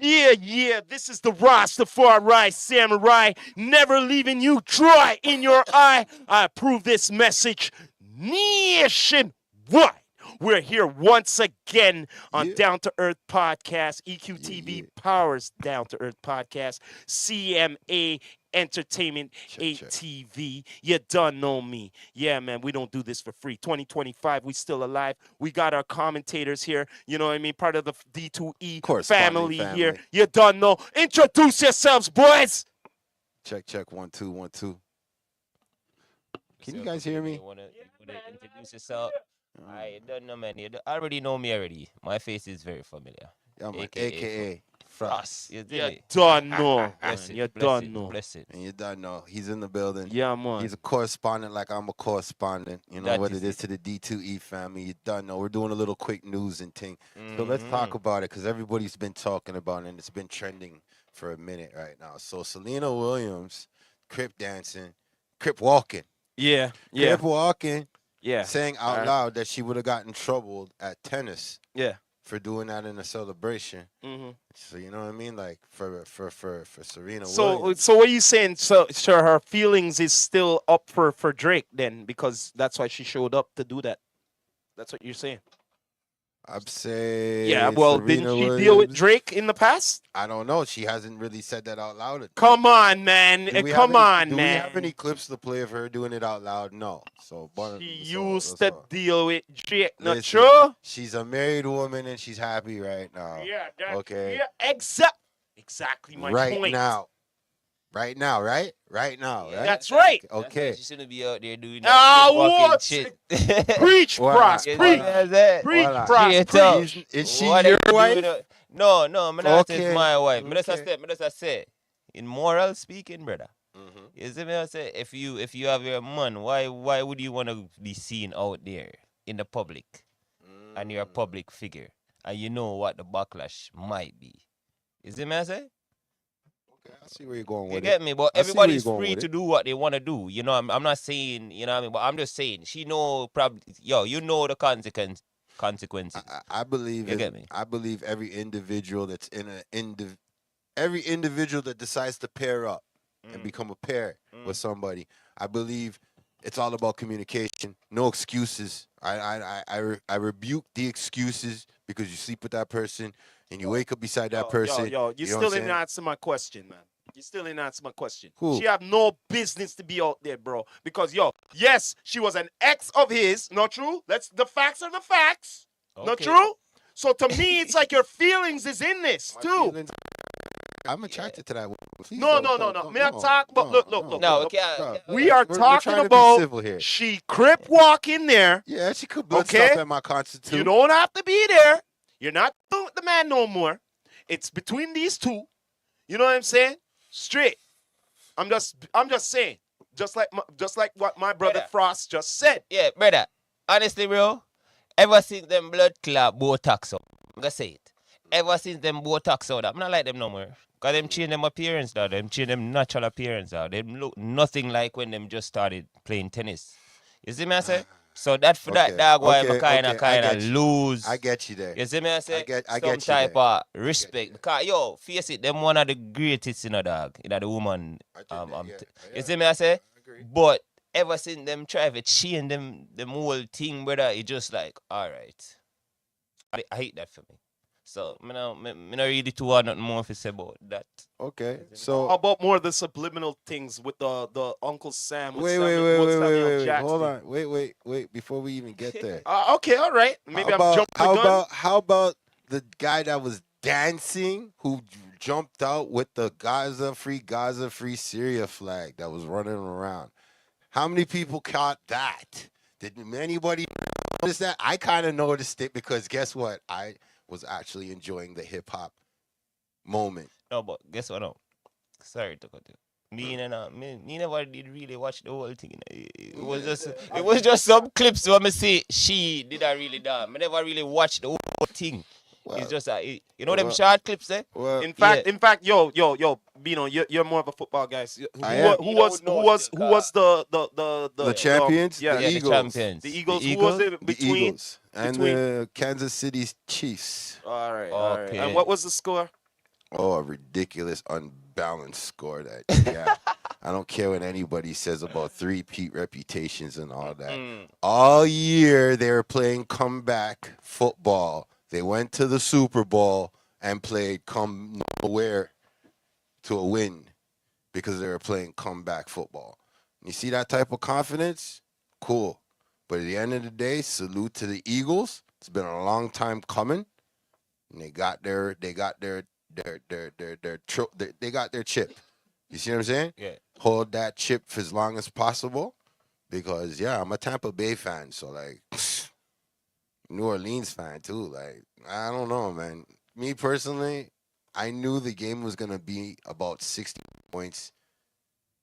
Yeah, this is the Rastafari Samurai, never leaving you dry in your eye. I approve this message nationwide. We're here once again on Yeah, Down to Earth Podcast, yeah, EQTV yeah. Powers Down to Earth Podcast, CMA Entertainment Check. ATV. You done know me. Yeah, man, we don't do this for free. 2025, we still alive. We got our commentators here. You know what I mean? Part of the D2E Corresponding family here. family. You done know. Introduce yourselves, boys. Check. 1 2 1 2. Can you So, guys hear you me? wanna introduce yourself? Uh, I don't know, man. You already know me already. My face is very familiar. yeah, man. AKA AKA Frost. Frost. You You dig me? done know, Bless man. it, You bless done it, know. bless it. And you don't know. He's in the building. Yeah, man. He's a correspondent like I'm a correspondent. You know That what is it is it. to the D2E family. You don't know. We're doing a little quick news and thing. So let's talk about it because everybody's been talking about it and it's been trending for a minute right now. So Selena Williams, crip dancing, crip walking. Yeah. Crip walking, Yeah. saying out loud that she would have gotten troubled at tennis Yeah. for doing that in a celebration. Mm-hmm. So you know what I mean, like for Serena So, Williams. so what are you saying? So her feelings is still up for Drake then, because that's why she showed up to do that. That's what you're saying. I'd say Yeah. Well, didn't Serena she deal with Williams. Drake in the past? I don't know. She hasn't really said that out loud. Come on, man. Do we Come have any, on, do man. we have any clips to play of her doing it out loud? No. So, but She so, used so, to deal with Drake. Not listen, true? she's a married woman and she's happy right now. Yeah. Okay. Yeah. Exactly my right point. now. Right now, right? Right now, Yeah, right? That's right. That's why Okay. she shouldn't be out there doing Ah, that walking what? shit. Preach, Voila, Frost. You Preach. see what I'm saying? Preach, Voila. Frost. Straight Preach. up. Is she What your they wife? doing? No, I'm not saying it's Okay. my wife. Me just Okay. say, in moral speaking, brother. Mm-hmm. You see me? I say, if you have your man, why would you want to be seen out there in the public and you're a public figure and you know what the backlash might be? You see me? I say, Okay, I see where you're going you with get it. me? But I see where everybody's you're going free with to it. do what they want to do. You know, I'm not saying, you know what I mean? But I'm just saying, she know probably, you know the consequences. I believe You get me? I believe every individual that's every individual that decides to pair up and become a pair with somebody. I believe it's all about communication. No excuses. I rebuke the excuses because you sleep with that person and you wake up beside that person. You know what still I'm didn't saying? answer my question, man. You still didn't answer my question. Who? She have no business to be out there, bro. Because yes, she was an ex of his. Not true. The facts are the facts. Not Okay. true. So to me, it's like your feelings is in this My too. feelings- I'm attracted to that woman. Please No. don't- May I talk about look. No, look. we can't. bro. We are We're talking trying to about be civil here. she crip walk in there. Yeah, she could blood Okay. stuff at my concert too. You don't have to be there. You're not with the man no more. It's between these two. You know what I'm saying? Straight. I'm just saying. Just like what my brother Brother. Frost just said. Yeah, brother. Honestly, bro, ever since them blood clot Botox out, I'm gonna say it. Ever since them Botox out, I'm not like them no more. Cause them change them appearance now, them change them natural appearance now. Them look nothing like when them just started playing tennis. You see me I say? So that for Okay, that dog why okay, I I kinda get you. lose. I get you there. You see me I say? I get Some you type there. of respect. Because face it, them one of the greatest in a dog, in the woman. You see me I say? agree. But ever since them try to change them whole thing, brother, it just like, alright. I hate that for me. So me not really too hard nothing more to say about that. Okay, How so about more of the subliminal things with the Uncle Sam? with wait, Samuel Jackson? hold on, wait, before we even get there. Okay, all right. Maybe I'm jumping the how gun. how about the guy that was dancing who jumped out with the Gaza free Syria flag that was running around? How many people caught that? Did anybody notice that? I kind of noticed it because guess what? I was actually enjoying the hip hop moment. No, but guess what? No, sorry to cut you. Me never did really watch the whole thing. It was just some clips where me see she did a really damn. I never really watched the whole thing. Well, It's just them well, short clips, eh? well, In fact, yo, Bino, you're more of a football guy. I am. Who was the champions, yeah, the the Eagles. champions. the Eagles. The Who was it The between? Eagles and between- the Kansas City Chiefs. All right. Okay. And what was the score? Oh, a ridiculous, unbalanced score that, yeah. I don't care what anybody says about three-peat reputations and all that. All year they were playing comeback football. They went to the Super Bowl and played come nowhere to a win because they were playing comeback football. You see that type of confidence? Cool. But at the end of the day, salute to the Eagles. It's been a long time coming. And they got their chip. You see what I'm saying? Yeah. Hold that chip for as long as possible. Because yeah, I'm a Tampa Bay fan, so like New Orleans fan too. Like, I don't know, man. Me personally, I knew the game was gonna be about 60 points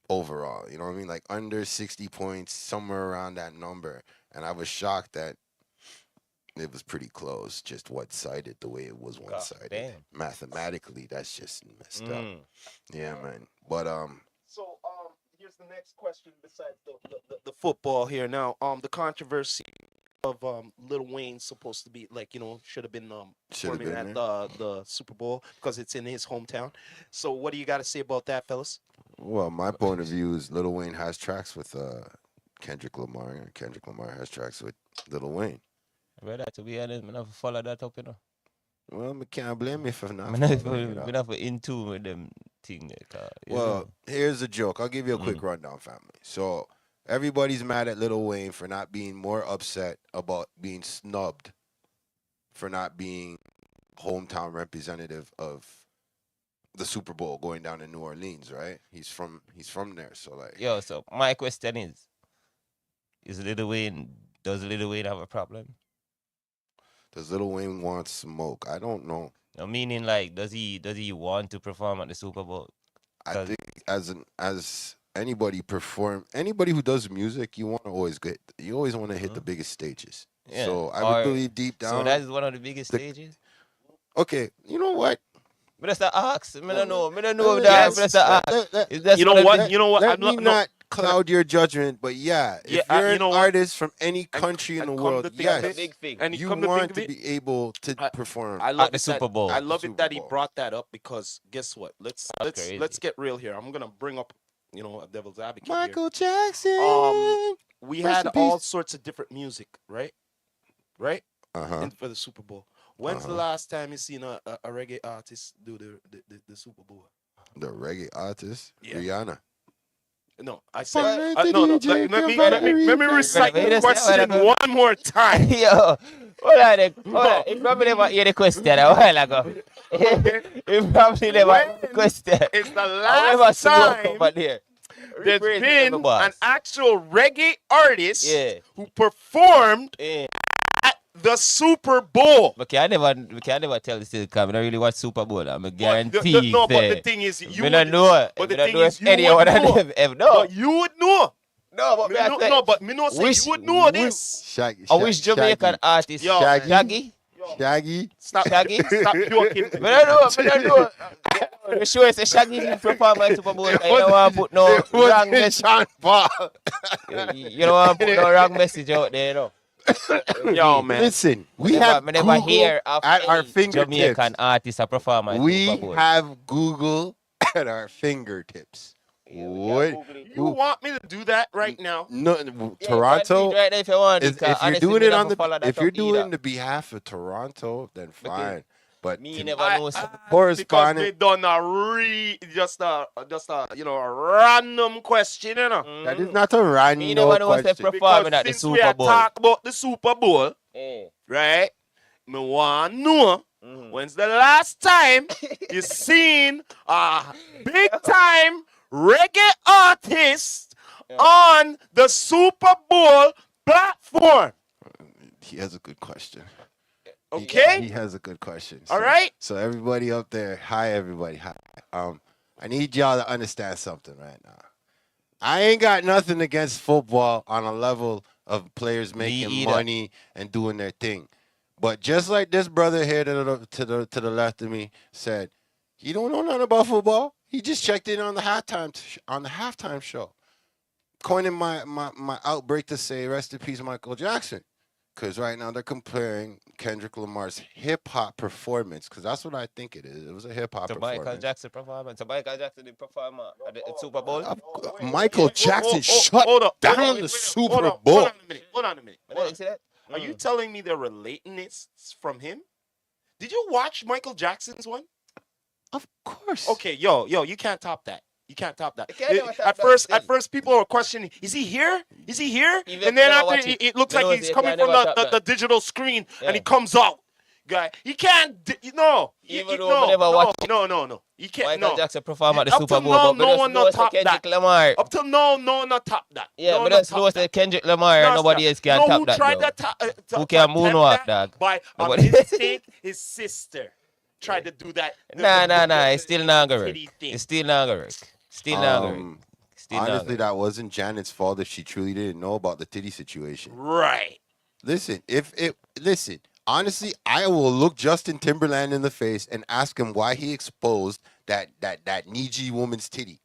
overall. You know what I mean? Like under 60 points, somewhere around that number. And I was shocked that it was pretty close, just one-sided the way it was one-sided. damn. Mathematically, that's just messed up. Yeah, man. But So here's the next question besides the football here now. The controversy of Lil Wayne supposed to be like, should have been Shoulda performing been at the Super Bowl because it's in his hometown. So what do you got to say about that, fellas? well, my point of view is Lil Wayne has tracks with Kendrick Lamar, and Kendrick Lamar has tracks with Lil Wayne. Brother, to be honest, I never follow that up, Well, I can't blame you for not. I'm not following it up. in tune with them thing. Well, here's a joke. I'll give you a quick rundown, family. So everybody's mad at Lil Wayne for not being more upset about being snubbed for not being hometown representative of the Super Bowl going down in New Orleans, right? He's from there, so like. Yo, so my question does Lil Wayne have a problem? Does Lil Wayne want smoke? I don't know. No, meaning like, does he want to perform at the Super Bowl? I think as anybody who does music, you always want to hit the biggest stages. Yeah. So I would believe deep down. So that is one of the biggest stages. Okay, you know what? But that's the ask. I don't know that. Yes. But that's the ask. Is that You know what? You know what? Let me not cloud your judgment, but yeah, if you're an artist from any country in the world, yes, a big thing. And you want to be able to perform. I love the Super Bowl. I love Super it that he Bowl. brought that up because guess what? Let's crazy. get real here. I'm gonna bring up a devil's advocate here. Michael Jackson. We Rest had in peace. all sorts of different music, right? Uh-huh. For the Super Bowl. When's the last time you seen a reggae artist do the Super Bowl? The reggae artist, Yeah. Rihanna. No, I said Let no. Let me recite the question one more time. Yo, hold on. You probably never hear the question a while ago. You probably never heard the question. It's the However, last time over there. there's Rephrase it, been my boss. an actual reggae artist Yeah. who performed Yeah. at the Super Bowl. We can never tell this because I don't really watch Super Bowl. I'm a But guarantee. but the thing is, you I don't know. But the I don't thing know is, if you any would one of know. them ever know. But you would know. No, but Me no say you would know this. Shaggy. I wish Jamaican artist Yo, Shaggy. Shaggy. Stop Shaggy? Stop joking. I don't know. The show is a Shaggy didn't perform at Super Bowl. You don't want to put no wrong message. Sean Paul. You don't want to put no wrong message out there, no. Yo, man. Listen, we have never Google hear of at our any fingertips. Jamaican artist a perform at We Super Bowl. have Google at our fingertips. What? You want me to do that right now? No, Yeah, Toronto. you can do it right now if you want. If because you're honestly, doing me it never on the, follow that if you're up doing either. the behalf of Toronto, then fine. But Me to never know. Because correspondent, they done just a random question, that is not a random Me never know what's question. performing at the since we Super are Bowl. talk about the Super Bowl, Eh. right? Me want to know when's the last time you seen a big time reggae artist on the Super Bowl platform? He has a good question. Okay? He has a good question. All right? So everybody up there, hi everybody. Hi. I need y'all to understand something right now. I ain't got nothing against football on a level of players making either. money and doing their thing. But just like this brother here to the left of me said, he don't know nothing about football. He just checked in on the halftime show, coining my outbreak to say rest in peace Michael Jackson, because right now they're comparing Kendrick Lamar's hip hop performance, because that's what I think it is. It was a hip hop So performance. Michael Jackson performance. So Michael Jackson did perform at the Super Bowl. Michael Jackson shut hold up, down hold on, the wait, Super hold on, Bowl. Hold on a minute. Hold on a minute. You see that? Are you telling me they're relating this from him? Did you watch Michael Jackson's one? Of course. Okay, yo, you can't top that. You can't top that. You can't never top At that first, still. at first, people are questioning: Is he here? Is he here? Even And then when I after, watch it looks you like know, he's you coming can't from never top the that. digital screen, Yeah. and he comes out. Guy, he can't. No, Even though I never watch it. no. He can't. Michael No. Jackson perform at the Up Super till Bowl, now, but no one not top Kendrick that. Lamar. Up till now, no one not top that. Yeah, no but one that's not close top to Kendrick Lamar. No, Nobody sir. else can You know top who that. tried Bro. that Who can attempt moonwalk, that? dog? By a Nobody. mistake, his sister tried to do that. Nah. It's still not gonna work. titty thing. It's still not gonna work. Still not gonna work. Still not Honestly, gonna work. that wasn't Janet's fault if she truly didn't know about the titty situation. Right. Listen, honestly, I will look Justin Timberland in the face and ask him why he exposed that Niji woman's titty.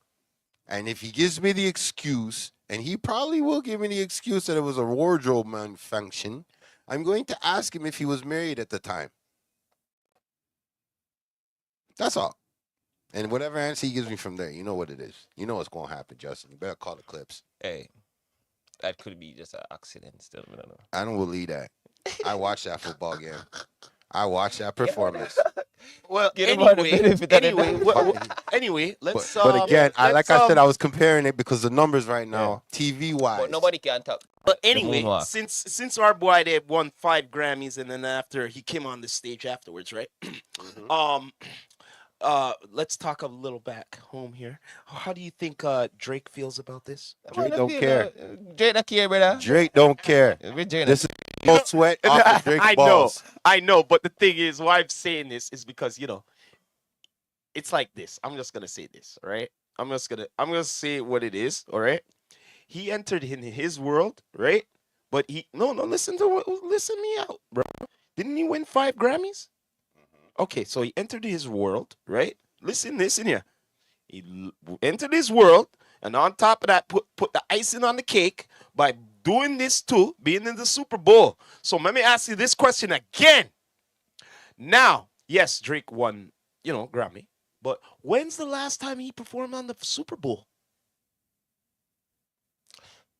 And if he gives me the excuse, and he probably will give me the excuse that it was a wardrobe malfunction, I'm going to ask him if he was married at the time. That's all. And whatever answer he gives me from there, you know what it is. You know what's going to happen, Justin. You better call the clips. Hey, that could be just an accident. Still, I don't know. I don't believe that. I watched that football game. I watched that performance. Well, Get him on the benefit of the anyway, let's. But again, like I said, I I was comparing it because the numbers right now, TV wise. But nobody can top. But the anyway, moonwalk. since our boy they won 5 Grammys, and then after he came on the stage afterwards, right? Let's talk a little back home here. How do you think Drake feels about this? Drake don't care. Drake don't care, brother. Drake don't care. This is no sweat off of Drake's balls. I know, but the thing is, why I'm saying this is because it's like this. I'm just gonna say this, all right? I'm gonna say what it is, all right? He entered in his world, right? But listen me out, bro. Didn't he win 5 Grammys? Okay, so he entered his world, right? Listen here. He entered his world, and on top of that, put the icing on the cake by doing this too, being in the Super Bowl. So let me ask you this question again. Now, yes, Drake won, Grammy, but when's the last time he performed on the Super Bowl?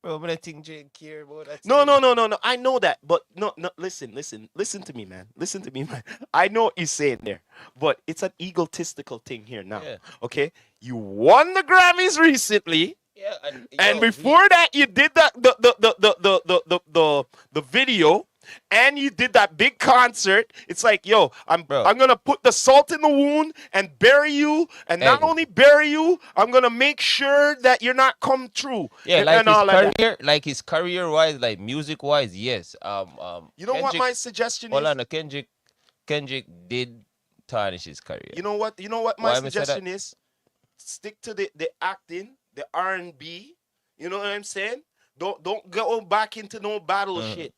Bro, but I think Drake care about that. No. I know that, but no. Listen to me, man. Listen to me, man. I know what you're saying there, but it's an egotistical thing here now. Yeah. Okay, you won the Grammys recently. Yeah, And before that, you did that the video, and you did that big concert. It's like, I'm gonna put the salt in the wound and bury you, and not only bury you, I'm gonna make sure that you're not come true. Yeah, like his career wise, like music wise, yes. You know what my suggestion is? Hold on, Kendrick did tarnish his career. You know what my suggestion is? Stick to the acting, the R&B. You know what I'm saying? Don't go back into no battle shit.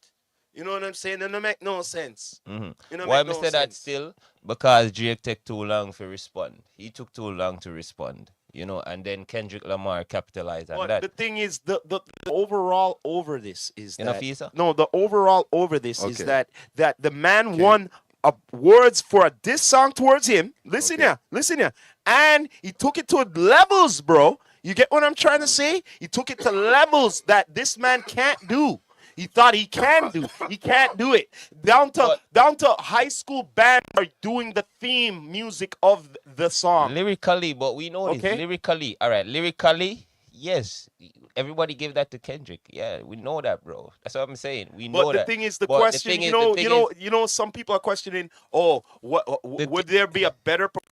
You know what I'm saying? It don't make no sense. Why I say that still? Because Drake took too long to respond. He took too long to respond. And then Kendrick Lamar capitalized on that. The thing is, the overall over this is that. The overall over this is that the man won awards for a diss song towards him. Listen here. And he took it to levels, bro. You get what I'm trying to say? He took it to levels that this man can't do. He thought he can do. He can't do it. Down to high school band are doing the theme music of the song. Lyrically, but we know this. Lyrically. All right. Lyrically, yes. Everybody give that to Kendrick. Yeah, we know that, bro. That's what I'm saying. We know that. But the thing is, some people are questioning, would there be a better performance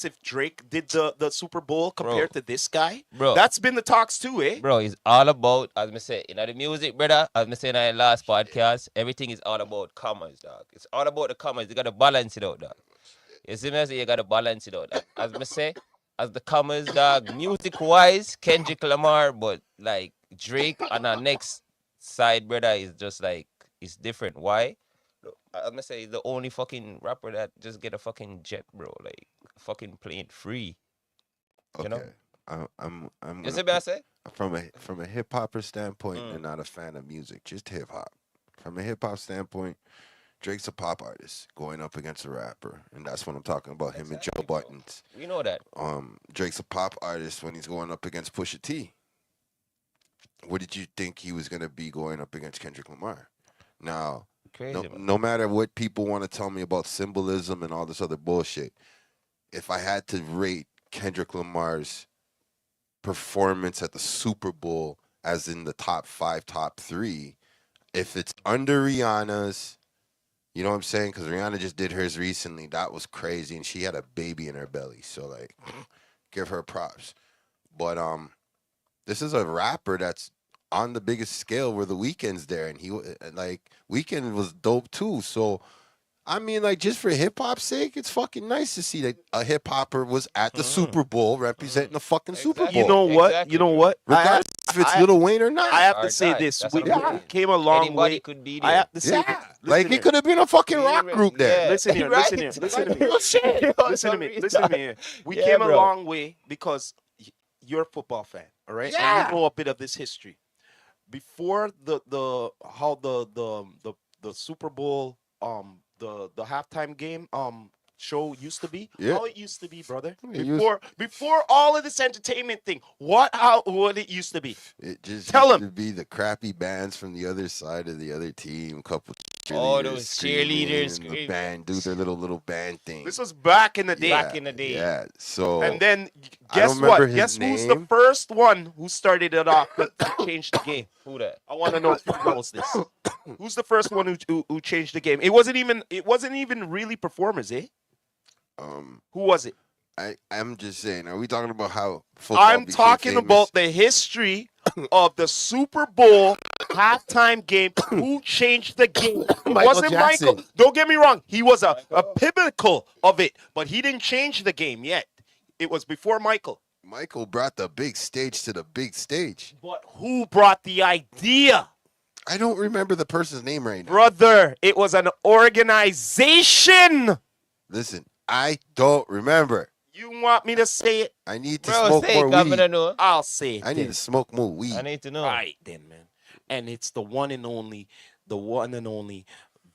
if Drake did the Super Bowl compared to this guy? Bro, that's been the talks too, eh? Bro, it's all about, as I say, the music, brother, as I said in our last podcast, everything is all about commas, dog. It's all about the commas. You got to balance it out, dog. You see me? I say you got to balance it out. As I say, as the commas, dog, music-wise, Kendrick Lamar, but like Drake on our next side, brother, is just like, it's different. Why? I'm gonna say the only fucking rapper that just get a fucking jet, bro. Like fucking plane free. Okay. You know? I'm You see what I say? From a hip hopper standpoint, and not a fan of music, just hip hop. From a hip hop standpoint, Drake's a pop artist going up against a rapper, and that's what I'm talking about. Him and Joe Exactly, bro. Buttons. We know that. Drake's a pop artist when he's going up against Pusha T. What did you think he was gonna be going up against Kendrick Lamar? Now, Crazy, man. no matter what people want to tell me about symbolism and all this other bullshit, if I had to rate Kendrick Lamar's performance at the Super Bowl as in the top 5, top 3, if it's under Rihanna's, you know what I'm saying? Because Rihanna just did hers recently. That was crazy, and she had a baby in her belly. So like, give her props. But this is a rapper that's on the biggest scale where the Weeknd's there, and he like Weeknd was dope too. So I mean, like, just for hip hop's sake, it's fucking nice to see that a hip hopper was at the Super Bowl representing the fucking Super Bowl. Exactly. You know what? Exactly, you know bro. what? Regardless if it's Lil Wayne or not. I have to Or say not. this. That's We, what I'm we saying. came a long Anybody way. could be I there. have to say, Yeah, listen like he here. could have been a fucking rock group there. Yeah. Listen here, Right? listen here, listen to me. Real shit. Yo, Listen to some me. real Listen to talk. me here. We Yeah, came a bro. long way because you're a football fan, all right? And Yeah. you know a bit of this history. Before the Super Bowl the halftime game show used to be, Yeah. how it used to be, brother. It used- Before all of this entertainment thing, what it used to be. It just Tell used him. to be the crappy bands from the other side of the other team. Couple Oh, cheerleaders those screaming, cheerleaders and the screaming. band do their little band thing. This was back in the day. Back in the day. Yeah. So And then I don't guess remember what? his Guess who's the name. first one who started it off that changed the game? Who that? I want to know who knows this. Who's the first one who changed the game? It wasn't even really performers, eh? Who was it? I'm just saying. Are we talking about how football I'm became talking famous? about the history of the Super Bowl halftime game. Who changed the game? It Michael wasn't Jackson. Michael. Don't get me wrong. He was a pinnacle of it, but he didn't change the game yet. It was before Michael. Michael brought the big stage to the big stage. But who brought the idea? I don't remember the person's name right now. Brother, it was an organization. Listen, I don't remember. You want me to say it? I need to Bro, smoke say more it, Governor. weed. No. I'll say it. I need then. to smoke more weed. I need to know. All right, then, man. And it's the one and only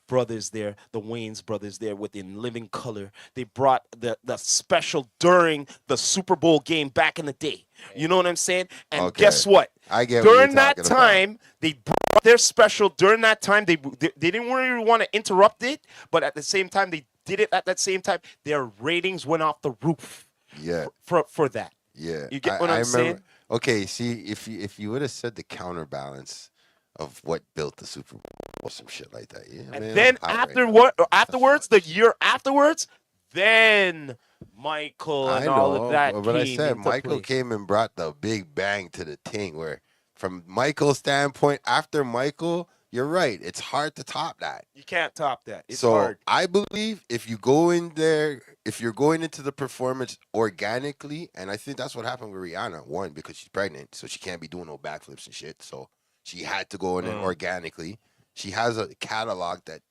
brothers there, the Wayne's brothers there within living color. They brought the special during the Super Bowl game back in the day. You know what I'm saying? And Okay. guess what? I get what you're During that talking about. time, they brought their special. During that time, they didn't really want to interrupt it, but at the same time, they did it at that same time. Their ratings went off the roof. Yeah. For that. Yeah. You get what I'm saying? Okay, see, if you would have said the counterbalance of what built the Super Bowl or some shit like that. Yeah, And man, then I'm hot right now. afterwards, the year afterwards, then Michael and all of that but I came said into Michael place. came and brought the big bang to the thing where from Michael's standpoint, after Michael, you're right. It's hard to top that. You can't top that. It's so hard. I believe if you go in there, if you're going into the performance organically, and I think that's what happened with Rihanna. One, because she's pregnant, so she can't be doing no backflips and shit. So she had to go in and organically. She has a catalog that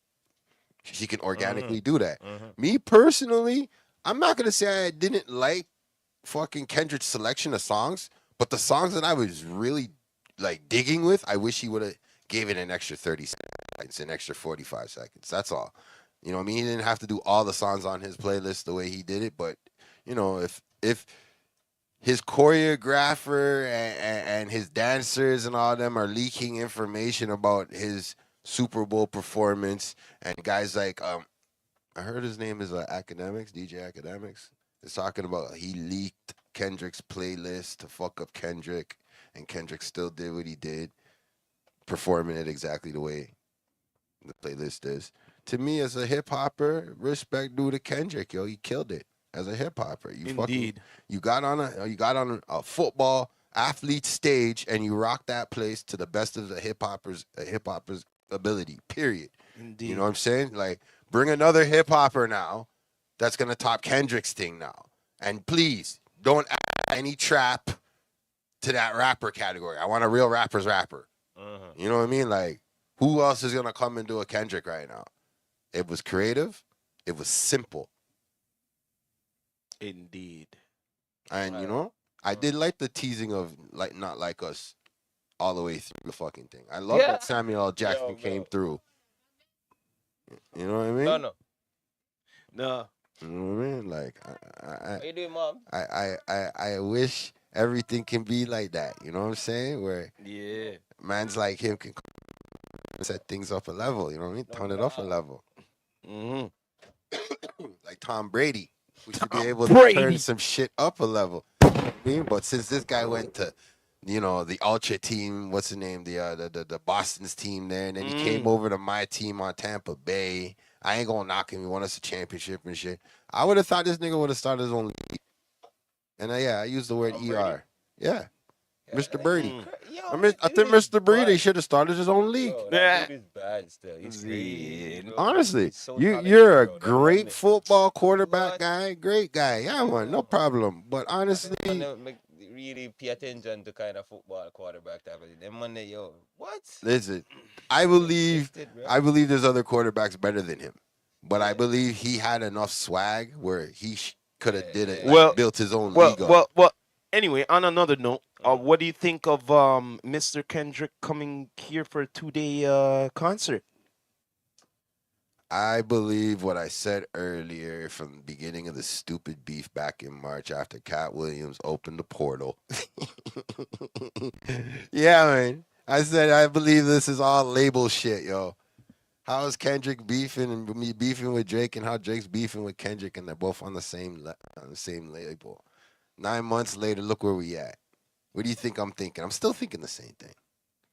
she can organically do that. Me personally, I'm not gonna say I didn't like fucking Kendrick's selection of songs, but the songs that I was really like digging with, I wish he would have gave it an extra 30 seconds, an extra 45 seconds. That's all. You know what I mean? He didn't have to do all the songs on his playlist the way he did it, but you know, if his choreographer and his dancers and all them are leaking information about his Super Bowl performance, and guys like I heard his name is Academics, DJ Academics, is talking about he leaked Kendrick's playlist to fuck up Kendrick, and Kendrick still did what he did, performing it exactly the way the playlist is. To me, as a hip hopper, respect due to Kendrick, yo, he killed it as a hip hopper. Indeed. You got on a football athlete stage and you rocked that place to the best of the hip hopper's ability. Period. Indeed. You know what I'm saying? Like, bring another hip hopper now that's gonna top Kendrick's thing now. And please don't add any trap to that rapper category. I want a real rapper's rapper. You know what I mean? Like, who else is gonna come and do a Kendrick right now? It was creative. It was simple. Indeed. And you know, I did like the teasing of like Not Like Us all the way through the fucking thing. I love that Samuel L. Jackson came through. You know what I mean? No. No. You know what I mean? Like, What you doing, mom? I wish everything can be like that. You know what I'm saying? Where Yeah. man's like him can set things up a level. You know what I mean? Turn it up a level. Mm-hmm. Like Tom Brady, we should be able to Brady. turn some shit up a level. You know what I mean? But since this guy went to, the Ultra team, what's the name? The Boston's team there, and then he came over to my team on Tampa Bay. I ain't gonna knock him. He won us a championship and shit. I would have thought this nigga would have started his own league. And I used the word ER. Yeah. Mr. Birdie. I think Mr. Brady should have started his own league. Yeah. Dude is bad still. He's crazy. bro. Honestly, He's so you're talented, a bro. That great man- football quarterback What? guy, great guy. Yeah, man, no problem. But honestly, Man, make- really pay attention to kind of football quarterback type of thing. Them man, yo, what? listen, I believe Gifted, bro. there's other quarterbacks better than him. But I believe he had enough swag where he could have did it, like, Well- built his own league up. Well. Anyway, on another note, what do you think of Mr. Kendrick coming here for a 2-day concert? I believe what I said earlier from the beginning of the stupid beef back in March after Cat Williams opened the portal. Yeah, man. I said I believe this is all label shit, yo. How is Kendrick beefing and me beefing with Drake, and how Drake's beefing with Kendrick, and they're both on the same label. 9 months later, look where we at. What do you think I'm thinking? I'm still thinking the same thing.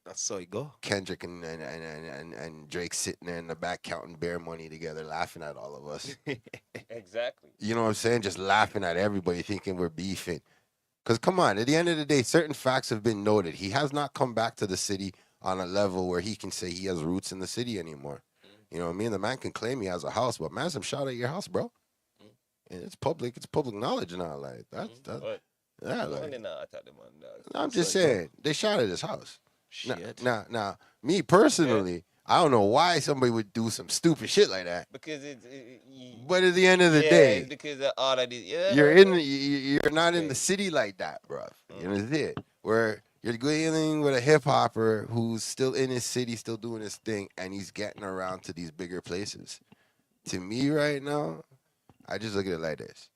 That's how you go. Kendrick and Drake sitting there in the back counting bear money together, laughing at all of us. Exactly. You know what I'm saying? Just laughing at everybody, thinking we're beefing. Because come on, at the end of the day, certain facts have been noted. He has not come back to the city on a level where he can say he has roots in the city anymore. You know what I mean? The man can claim he has a house, but man, some shot at your house, bro. And it's public knowledge and all like that. But Yeah, no, like, they not attack the man, dog. I'm just saying, they shot at his house. Shit. Now, me personally, I don't know why somebody would do some stupid shit like that. Because But at the end of the it's day, because of all of this. Yeah, you're not in the Crazy. city like that, bro. You know it. Where you're dealing with a hip hopper who's still in his city, still doing his thing, and he's getting around to these bigger places. To me, right now, I just look at it like this: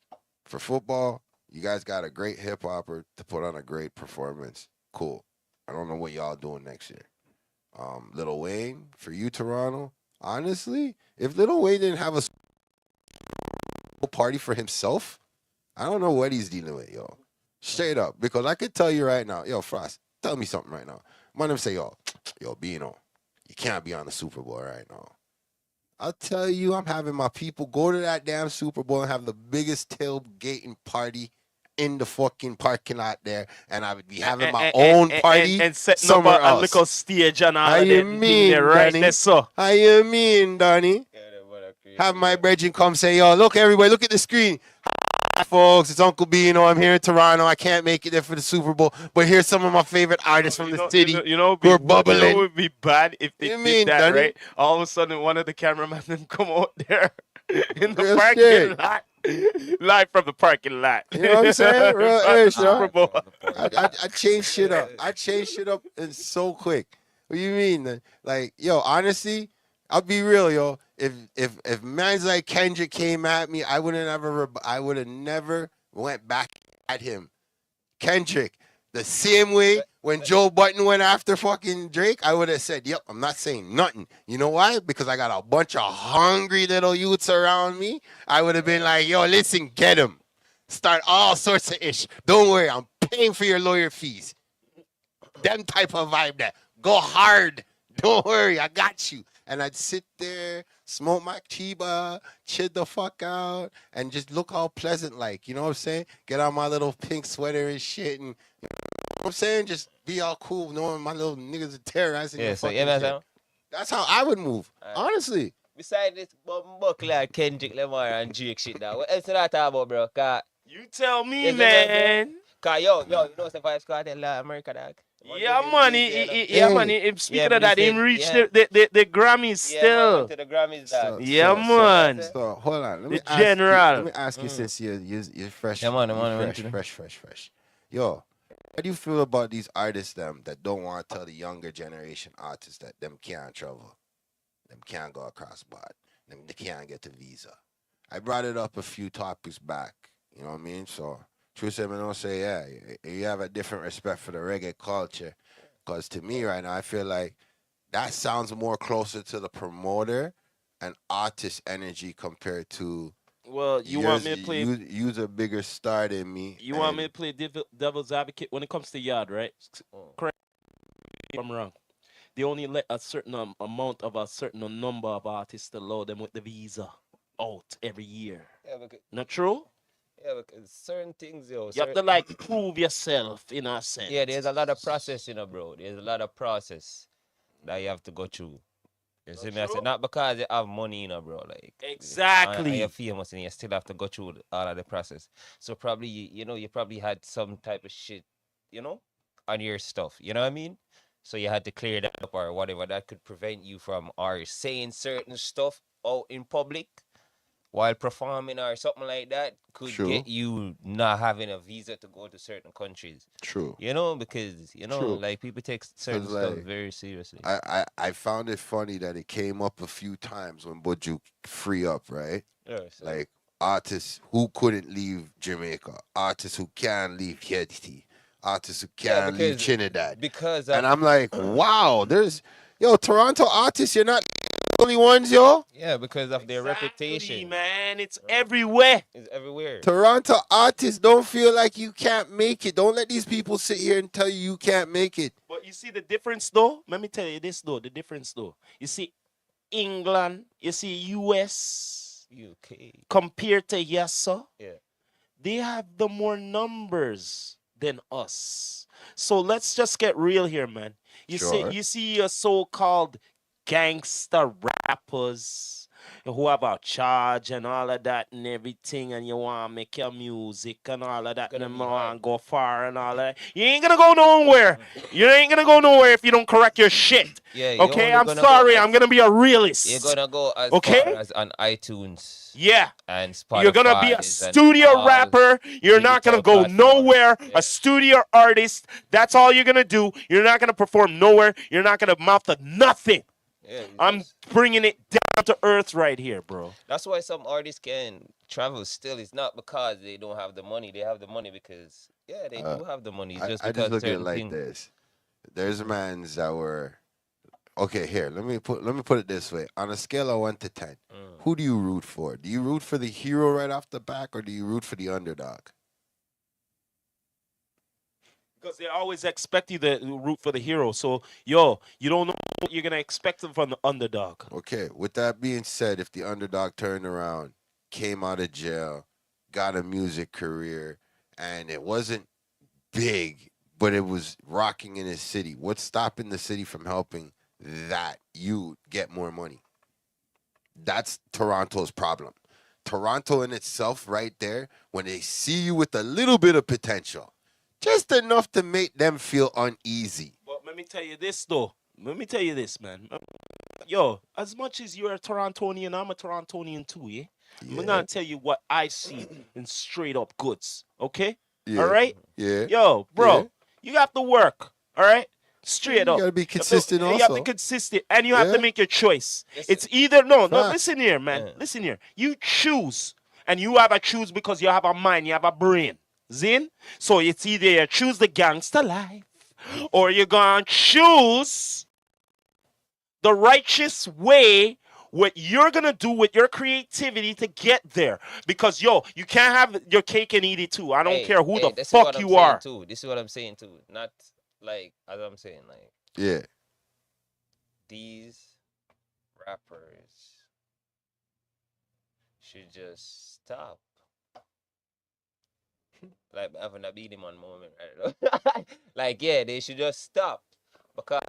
for football, you guys got a great hip hopper to put on a great performance. Cool. I don't know what y'all doing next year. Lil Wayne, for you, Toronto. Honestly, if Lil Wayne didn't have a party for himself, I don't know what he's dealing with, yo. Straight up, because I could tell you right now, yo, Frost, tell me something right now. I'm gonna say, yo, BNO, you can't be on the Super Bowl right now. I'll tell you, I'm having my people go to that damn Super Bowl and have the biggest tailgating party in the fucking parking lot there, and I would be having my own party and setting up somewhere a else. little stage and all How of you that mean, thing there, right Danny? there, so. How you mean, Donnie? Yeah, they wanna create Have my it. brethren come say, yo, look, everybody, look at the screen. Hi, folks, it's Uncle BNO. I'm here in Toronto. I can't make it there for the Super Bowl, but here's some of my favorite artists from the city who are bubbling. It would be bad if they You did mean, that, Danny? right? All of a sudden, one of the cameramen them come out there in the Real parking shit. lot, live from the parking lot. You know what I'm saying? Real At the ish, Super yo. Bowl. I changed shit up. I changed shit up and so quick. What do you mean? Like, yo, honestly, I'll be real, yo. If man's like Kendrick came at me, I would have never went back at him. Kendrick, the same way when Joe Button went after fucking Drake, I would have said, yep, I'm not saying nothing. You know why? Because I got a bunch of hungry little youths around me. I would have been like, yo, listen, get him. Start all sorts of ish. Don't worry, I'm paying for your lawyer fees. Them type of vibe there. Go hard. Don't worry, I got you. And I'd sit there, smoke my chiba, chill the fuck out, and just look all pleasant like, you know what I'm saying? Get on my little pink sweater and shit, and you know what I'm saying? Just be all cool knowing my little niggas are terrorizing your Yeah, so fucking yeah, man. shit. That's how I would move, honestly. Besides this buckler, Kendrick Lamar and Drake shit now. What else did I talk about, bro? Cause, You tell me, Yes, man. yo, you know what's the Five Squad in America, dog? Yeah, money. Yeah, money. Speaking of that, him reach yeah. the Grammys Yeah, man, still. went to the Grammys, dog. Yeah, man. So hold on. Let me The ask you, general. let me ask you since you're fresh. Yeah, man, you man, fresh. Yo, how do you feel about these artists that don't want to tell the younger generation artists that them can't travel, them can't go across board? they can't get a visa. I brought it up a few topics back. You know what I mean? So, true say, I don't say, yeah, you have a different respect for the reggae culture. Because to me right now, I feel like that sounds more closer to the promoter and artist energy compared to Well, you want me to play? you's a bigger star than me. You want me to play devil's advocate when it comes to yard, right? Correct me if I'm wrong. They only let a certain amount of a certain number of artists allow them with the visa out every year. Yeah, because, Not true? yeah, because certain things, yo. You have to like prove yourself in a sense. Yeah, there's a lot of process, bro. There's a lot of process that you have to go through. You see me? I said, not because you have money, bro. Like exactly. And you're famous and you still have to go through all of the process. So probably, you probably had some type of shit, on your stuff. You know what I mean? So you had to clear that up or whatever. That could prevent you from or saying certain stuff out in public while performing or something like that could get you not having a visa to go to certain countries. True. Because, True. like people take certain stuff very seriously. I found it funny that it came up a few times when Buju free up, right? Yeah, so. Like artists who couldn't leave Jamaica, artists who can't leave Haiti, artists who can't leave Trinidad. And I'm like, wow, Toronto artists, you're not the only ones, yo. Yeah, because of their reputation. Man, it's everywhere. It's everywhere. Toronto artists don't feel like you can't make it. Don't let these people sit here and tell you can't make it. But you see the difference, though? Let me tell you this, though. The difference, though. You see England, you see US, UK, compared to Yassa, they have the more numbers than us. So let's just get real here, man. You see your so-called gangster rappers who have a charge and all of that and everything, and you want to make your music and all of that, and you want to go far and all that. You ain't going to go nowhere. You ain't going to go nowhere if you don't correct your shit. Yeah, okay, I'm sorry. I'm going to be a realist. You're going to go as far as on iTunes. Yeah. And Spotify. You're going to be a studio rapper. You're not going to go nowhere. Yeah. A studio artist. That's all you're going to do. You're not going to perform nowhere. You're not going to mouth to nothing. Yeah, I'm bringing it down to earth right here, bro. That's why some artists can travel still. It's not because they don't have the money. They have the money because, they do have the money. It's I just look at it like this. There's mans that were... Okay, here, let me put it this way. On a scale of 1 to 10, who do you root for? Do you root for the hero right off the back, or do you root for the underdog? Because they always expect you to root for the hero. So, you don't know what you're going to expect from the underdog. Okay, with that being said, if the underdog turned around, came out of jail, got a music career, and it wasn't big, but it was rocking in his city, what's stopping the city from helping that you get more money? That's Toronto's problem. Toronto in itself right there, when they see you with a little bit of potential, just enough to make them feel uneasy. But let me tell you this, though. Let me tell you this, man. Yo, as much as you're a Torontonian, I'm a Torontonian too, yeah? I'm going to tell you what I see in straight up goods, okay? Yeah. All right? Yeah. Yo, bro, you have to work, all right? Straight up. You got to be consistent also. You have to be consistent, and you have to make your choice. It's either, no, listen here, man. Yeah. Listen here. You choose, and you have a choose because you have a mind, you have a brain. Zin? So it's either you choose the gangster life or you're going to choose the righteous way, what you're going to do with your creativity to get there. Because, you can't have your cake and eat it too. I don't care who the fuck you are. This is what I'm saying too. Not like, as I'm saying, like. Yeah. These rappers should just stop. Like having a Beanie Man moment right now. Like, they should just stop. Because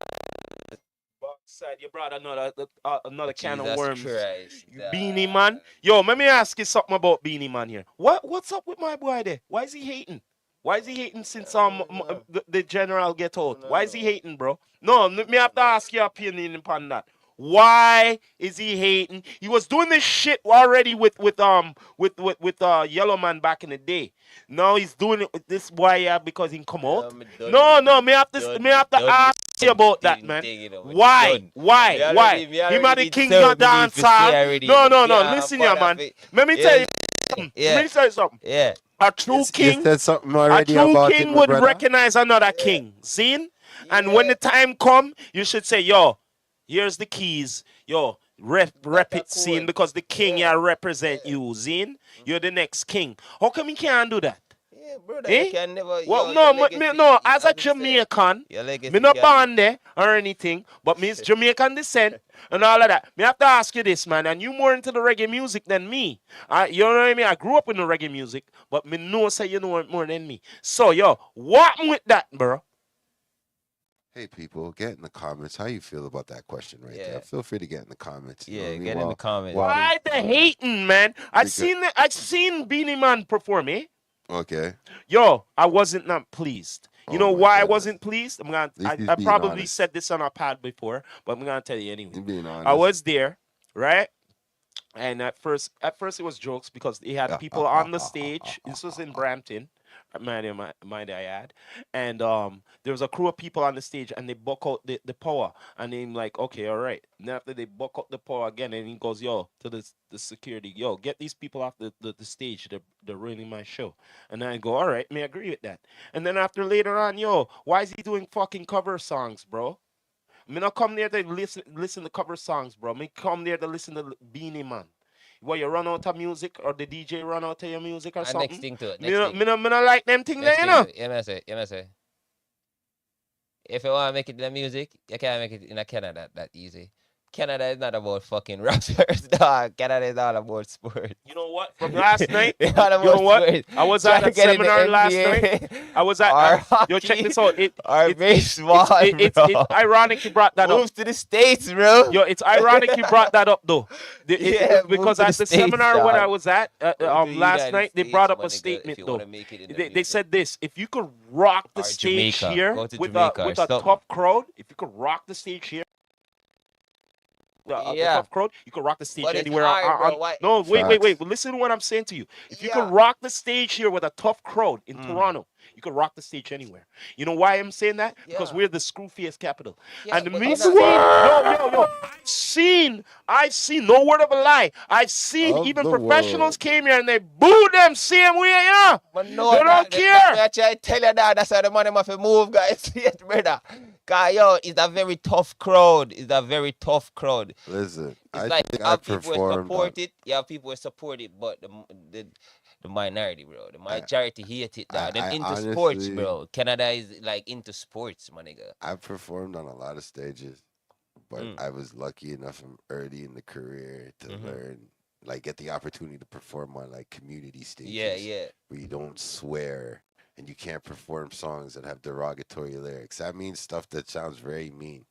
you brought another can of worms. Christ, Beanie Man. Yo, let me ask you something about Beanie Man here. What's up with my boy there? Why is he hating? Why is he hating since the general get out? Why is he hating, bro? No, me have to ask your opinion upon that. Why is he hating? He was doing this shit already with Yellow Man back in the day. Now he's doing it with this boy because he come out. No, me have to ask about that, man. Why? Why? Him and the king of dance hall. No. Listen here, man. Let me tell you something. Let me tell you something. Yeah. A true You king, said something a already true about it, king my would brother. recognize another king. Zin? And when the time come, you should say, yo, here's the keys. Yo, rep it, Zin, because the king here represent you, Zin. You're the next king. How come you can't do that? Yeah, brother, Eh? you can never. Well, yo, no, your me, legacy, no. As a as me say, Jamaican, your legacy me not can- born there or anything, but me is Jamaican descent and all of that. Me have to ask you this, man, and you more into the reggae music than me. You know what I mean? I grew up in the reggae music, but me know say you know it more than me. So, yo, what with that, bro? Hey, people, get in the comments. How you feel about that question right Yeah. there? Feel free to get in the comments. You know what I Yeah, mean? get in the comments. Wow. Why the hating, man? I Because- seen Beanie Man perform, eh? Okay. Yo, I wasn't not pleased. You Oh know my why I goodness. wasn't pleased? least he's I being probably honest. said this on our pad before, but I'm gonna tell you anyway. You being honest. I was there, right? And at first it was jokes because he had people on the stage. This was in Brampton, mind I add. And there was a crew of people on the stage, and they buck out the power. And I'm like, okay, all right. And then after they buck out the power again, and he goes, yo, to the security, yo, get these people off the stage. They're ruining my show. And then I go, all right, may I agree with that. And then after later on, yo, why is he doing fucking cover songs, bro? Me not come there to listen to cover songs, bro. Me come there to listen to Beanie Man. Where you run out of music or the DJ run out of your music or And something. next thing to it. Me not like them things there, Next you thing know. to it. You know say. If you want to make it in the music, you can't make it in a Canada that easy. Canada is not about fucking rappers, dog. Canada is all about sports. You know what? From last night, It's all about you know what? sports. I was Try at to that get in the seminar last NBA, night. I was at. or Yo, check hockey, this out. or baseball, It's bro. ironic you brought that up. Move to the States, bro. Yo, it's ironic you brought that up though. Yeah, Because move to at the the States, seminar when dog. I was at Go to the last United night, they States, brought up my a nigga, statement if you though. wanna make it in the They music. said this: if you could rock the Or stage Jamaica. here Go to with Jamaica or a something. tough crowd, if you could rock the stage here. The Yeah. tough crowd, you could rock the stage But it's anywhere. hard, bro. Why- No, wait. Facts. Listen to what I'm saying to you. If you Yeah. could rock the stage here with a tough crowd in Toronto, you could rock the stage anywhere. You know why I'm saying that? Because Yeah. we're the Screwface capital. Yeah, And the but me you're seen, not- yo, I've seen, no word of a lie. I've seen Of even the professionals world. came here and they booed them same way, yeah. But no, They don't care. I try to tell you that. That's how the money must move, guys. Yes, brother. Cause yo, it's a very tough crowd. It's a very tough crowd. Listen, It's I like think you I have people who performed. support it. You have people who support it, but the minority, bro. The majority hate it. Dog. Them I into sports, honestly- bro. Canada is like into sports, my nigga. I performed on a lot of stages, but Mm. I was lucky enough early in the career to learn, like, get the opportunity to perform on like community stages. Yeah. Where you don't swear and you can't perform songs that have derogatory lyrics. That means stuff that sounds very mean.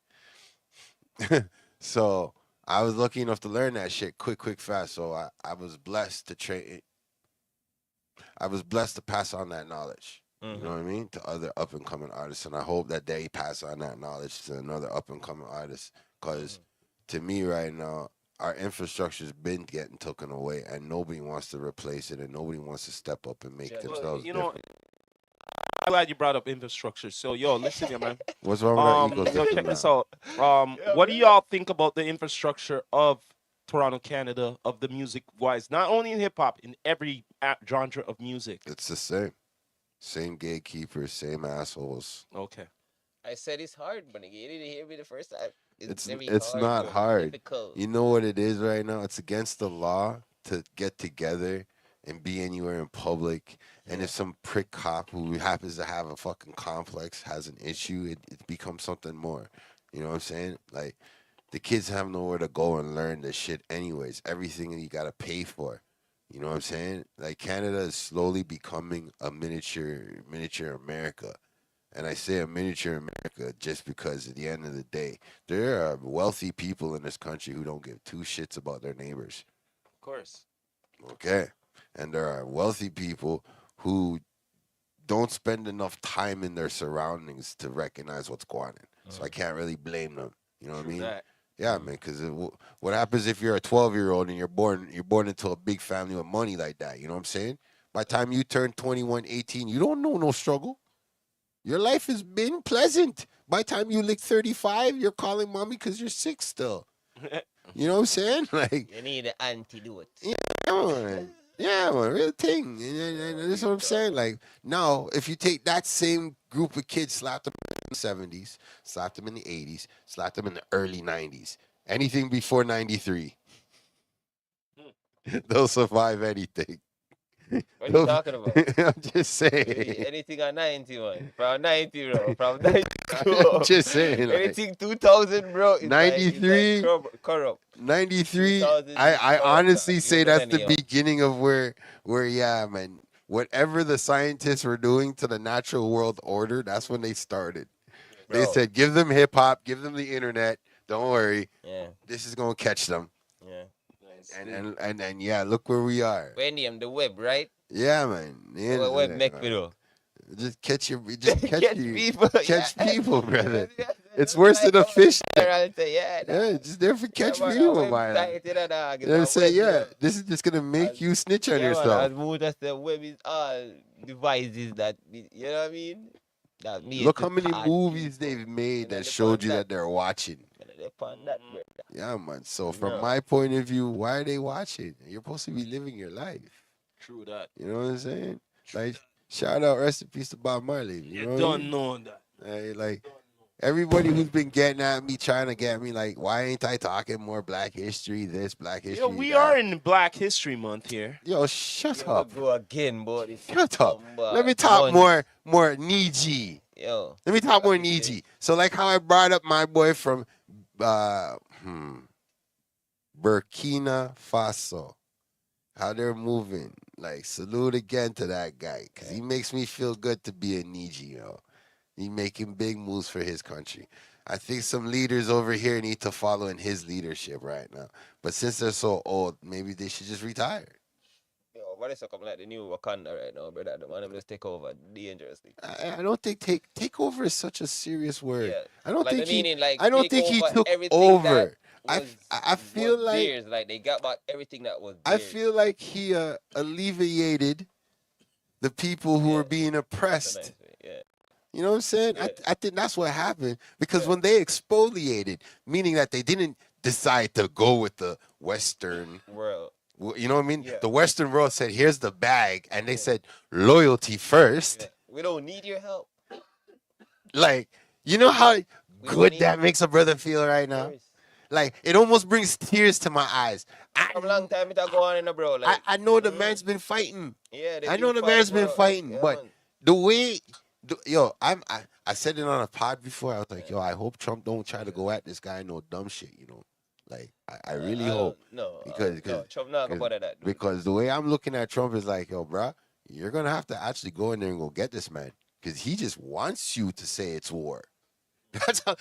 So I was lucky enough to learn that shit quick, fast. So I was blessed to train. I was blessed to pass on that knowledge. You know what I mean? To other up and coming artists, and I hope that they pass on that knowledge to another up and coming artist. Because to me, right now, our infrastructure's been getting taken away, and nobody wants to replace it, and nobody wants to step up and make themselves You know, different. I'm glad you brought up infrastructure. So, yo, listen here, man. What's wrong with that Yo, ecosystem check this now? out. What do y'all think about the infrastructure of Toronto, Canada, of the music wise? Not only in hip hop, in every genre of music. It's the same. Same gatekeepers, same assholes. Okay. I said it's hard, but nigga, you didn't hear me the first time. It's very not bro. hard. Difficult. You know what it is right now? It's against the law to get together and be anywhere in public. And if some prick cop who happens to have a fucking complex has an issue, it becomes something more. You know what I'm saying? Like, the kids have nowhere to go and learn this shit anyways. Everything you gotta pay for. You know what I'm saying? Like, Canada is slowly becoming a miniature America. And I say a miniature America just because at the end of the day, there are wealthy people in this country who don't give two shits about their neighbors. Of course. Okay. And there are wealthy people who don't spend enough time in their surroundings to recognize what's going on. So I can't really blame them. You know what I mean? That. Yeah, man. Because what happens if you're a 12-year-old and you're born into a big family with money like that? You know what I'm saying? By the time you turn 21, 18, you don't know no struggle. Your life has been pleasant. by the time you lick 35, you're calling mommy because you're sick still. You know what I'm saying? Like, You need the antidote. yeah, man. Yeah, man, real thing. And that's what I'm saying. Like, now, if you take that same group of kids, slap them in the 70s, slap them in the 80s, slap them in the early 90s, anything before 93, they'll survive anything. What are you talking about? I'm just saying. Anything at 91. From 90, bro. From 90, I'm just saying. Like, anything 2000, bro. It's 93, like corrupt. 93. 2000 I is honestly corrupt, say that's the millennium. beginning of where yeah, man. Whatever the scientists were doing to the natural world order, that's when they started. They Bro. said, give them hip hop, give them the internet. Don't worry, Yeah. this is gonna catch them. Yeah. And yeah, look where we are. When the web, right? Yeah, man. The The web internet, make man. video. Just catch people, People. catch people, brother. Yeah. It's worse than a fish. Yeah, Yeah, just there for catch man, people, a man. website, you know, dog. You know what I'm It's a saying? web, Yeah, you know. this is just gonna make you snitch on Yeah, man, yourself. as much as the web is all devices that, you know what I mean? That means Look how many movies they've made that showed you that they're watching. Yeah, man. So from my point of view, why are they watching? You're supposed to be living your life. True that. You know what I'm saying? Like, shout out, rest in peace to Bob Marley. You know what I don't mean? know that. Hey, like, everybody who's been getting at me, trying to get me, like, why ain't I talking more Black History, this, Black History, Yo, we that? are in Black History Month here. Yo, shut up. Go again, boy. Shut up. Let me talk more Niji. Yo. Let me talk more Niji. So, like how I brought up my boy from Burkina Faso, how they're moving. Like, salute again to that guy, because he makes me feel good to be a Niji, yo. He making big moves for his country. I think some leaders over here need to follow in his leadership right now. But since they're so old, maybe they should just retire. Yo, what is something like the new Wakanda right now, brother? The man just take over dangerously. I don't think take over is such a serious word. Yeah. I don't Like think the meaning, he. like, I don't take think he over took everything over. that I feel was like theirs. Like they got back everything that was I theirs. feel like he alleviated the people who were being oppressed. That's a nice way, yeah. You know what I'm saying? Yeah. I think that's what happened because when they exfoliated, meaning that they didn't decide to go with the Western World. You know what I mean? Yeah. The Western world said, "Here's the bag," and they said, "Loyalty first." Yeah. We don't need your help. Like, you know how don't good need that makes a brother feel right now? yours. Like, it almost brings tears to my eyes. From a long time it a go on in the bro. Like, I know the man's been fighting. yeah, they I know been the man's fighting, been bro. fighting, Yeah, but man. the way, I said it on a pod before. I was like, yo, I hope Trump don't try to go at this guy no dumb shit, you know. Like, I really hope. No, because Trump not gonna bother that. Dude. Because the way I'm looking at Trump is like, yo, bruh, you're gonna have to actually go in there and go get this man because he just wants you to say it's war. That's how,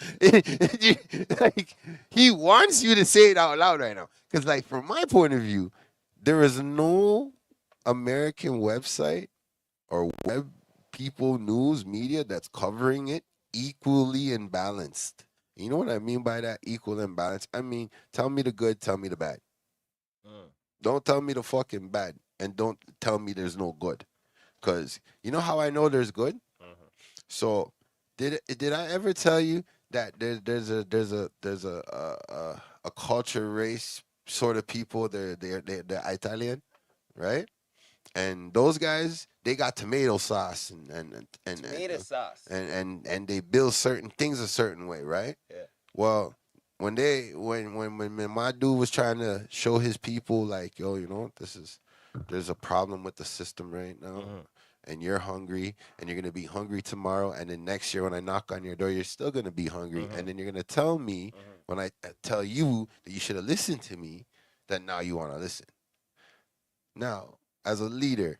like, he wants you to say it out loud right now. Because, like, from my point of view, there is no American website or web people, news, media that's covering it equally and balanced. You know what I mean by that, equal and balanced? I mean, tell me the good, tell me the bad. Don't tell me the fucking bad, and don't tell me there's no good. Because you know how I know there's good? So, did I ever tell you that there's a culture race sort of people? They're Italian, right? And those guys, they got tomato sauce and Tomato sauce. and they build certain things a certain way, right? Yeah. Well, when my dude was trying to show his people like, yo, you know, there's a problem with the system right now. And you're hungry, and you're gonna be hungry tomorrow, and then next year when I knock on your door, you're still gonna be hungry, and then you're gonna tell me when I tell you that you should have listened to me, that now you wanna listen. Now, as a leader,